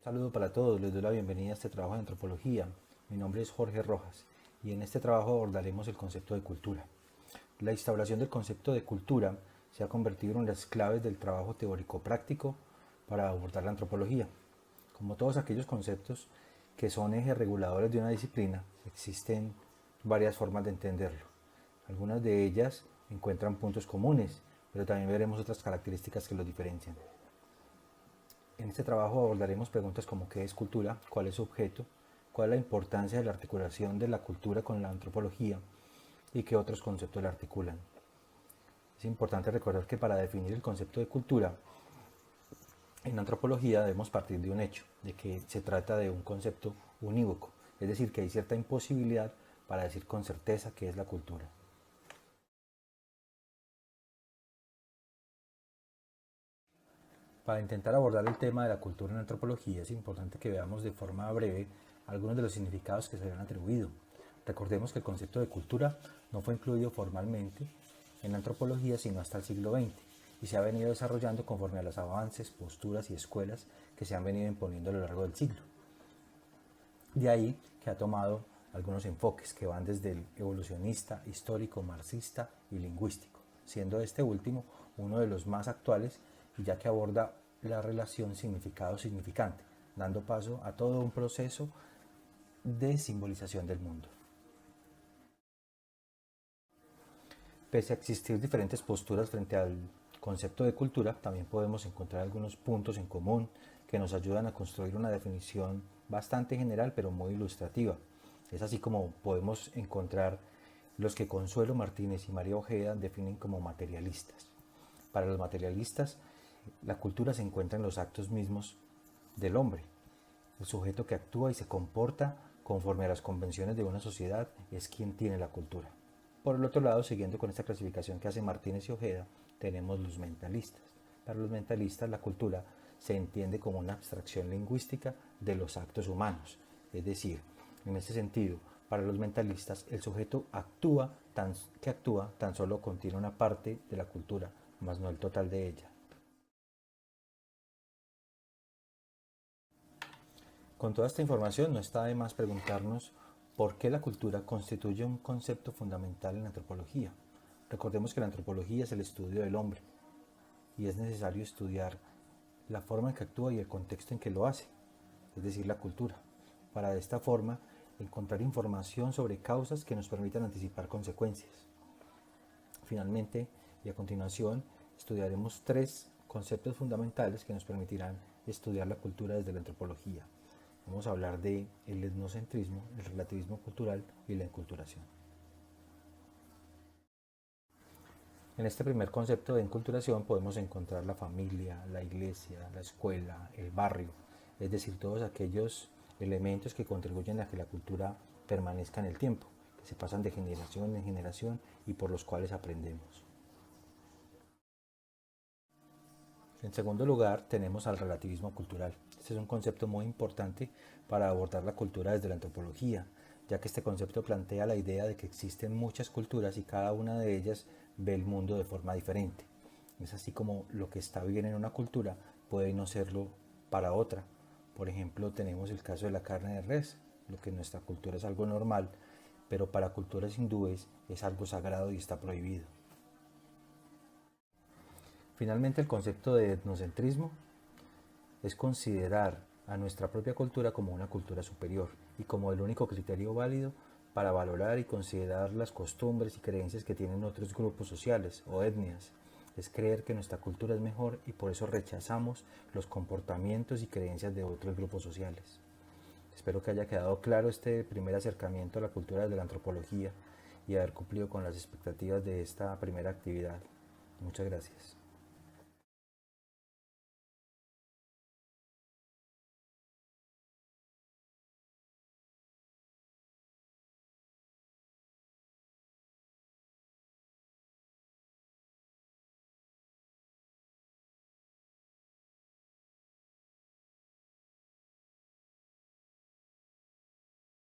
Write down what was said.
Saludo para todos, les doy la bienvenida a este trabajo de antropología. Mi nombre es Jorge Rojas y en este trabajo abordaremos el concepto de cultura. La instauración del concepto de cultura se ha convertido en las claves del trabajo teórico-práctico para abordar la antropología. Como todos aquellos conceptos que son ejes reguladores de una disciplina, existen varias formas de entenderlo. Algunas de ellas encuentran puntos comunes, pero también veremos otras características que los diferencian. En este trabajo abordaremos preguntas como qué es cultura, cuál es su objeto, cuál es la importancia de la articulación de la cultura con la antropología y qué otros conceptos la articulan. Es importante recordar que para definir el concepto de cultura, en antropología debemos partir de un hecho, de que se trata de un concepto unívoco, es decir, que hay cierta imposibilidad para decir con certeza qué es la cultura. Para intentar abordar el tema de la cultura en antropología es importante que veamos de forma breve algunos de los significados que se le han atribuido. Recordemos que el concepto de cultura no fue incluido formalmente en la antropología sino hasta el siglo XX y se ha venido desarrollando conforme a los avances, posturas y escuelas que se han venido imponiendo a lo largo del siglo. De ahí que ha tomado algunos enfoques que van desde el evolucionista, histórico, marxista y lingüístico, siendo este último uno de los más actuales ya que aborda la relación significado-significante, dando paso a todo un proceso de simbolización del mundo. Pese a existir diferentes posturas frente al concepto de cultura, también podemos encontrar algunos puntos en común que nos ayudan a construir una definición bastante general pero muy ilustrativa. Es así como podemos encontrar los que Consuelo Martínez y María Ojeda definen como materialistas. Para los materialistas, la cultura se encuentra en los actos mismos del hombre. El sujeto que actúa y se comporta conforme a las convenciones de una sociedad es quien tiene la cultura. Por el otro lado, siguiendo con esta clasificación que hace Martínez y Ojeda, tenemos los mentalistas. Para los mentalistas, la cultura se entiende como una abstracción lingüística de los actos humanos. Es decir, en este sentido, para los mentalistas, el sujeto que actúa tan solo contiene una parte de la cultura, más no el total de ella. Con toda esta información no está de más preguntarnos por qué la cultura constituye un concepto fundamental en la antropología. Recordemos que la antropología es el estudio del hombre y es necesario estudiar la forma en que actúa y el contexto en que lo hace, es decir, la cultura, para de esta forma encontrar información sobre causas que nos permitan anticipar consecuencias. Finalmente, y a continuación, estudiaremos tres conceptos fundamentales que nos permitirán estudiar la cultura desde la antropología. Vamos a hablar de el etnocentrismo, el relativismo cultural y la enculturación. En este primer concepto de enculturación podemos encontrar la familia, la iglesia, la escuela, el barrio, es decir, todos aquellos elementos que contribuyen a que la cultura permanezca en el tiempo, que se pasan de generación en generación y por los cuales aprendemos. En segundo lugar, tenemos al relativismo cultural. Este es un concepto muy importante para abordar la cultura desde la antropología, ya que este concepto plantea la idea de que existen muchas culturas y cada una de ellas ve el mundo de forma diferente. Es así como lo que está bien en una cultura puede no serlo para otra. Por ejemplo, tenemos el caso de la carne de res, lo que en nuestra cultura es algo normal, pero para culturas hindúes es algo sagrado y está prohibido. Finalmente, el concepto de etnocentrismo es considerar a nuestra propia cultura como una cultura superior y como el único criterio válido para valorar y considerar las costumbres y creencias que tienen otros grupos sociales o etnias. Es creer que nuestra cultura es mejor y por eso rechazamos los comportamientos y creencias de otros grupos sociales. Espero que haya quedado claro este primer acercamiento a la cultura de la antropología y haber cumplido con las expectativas de esta primera actividad. Muchas gracias.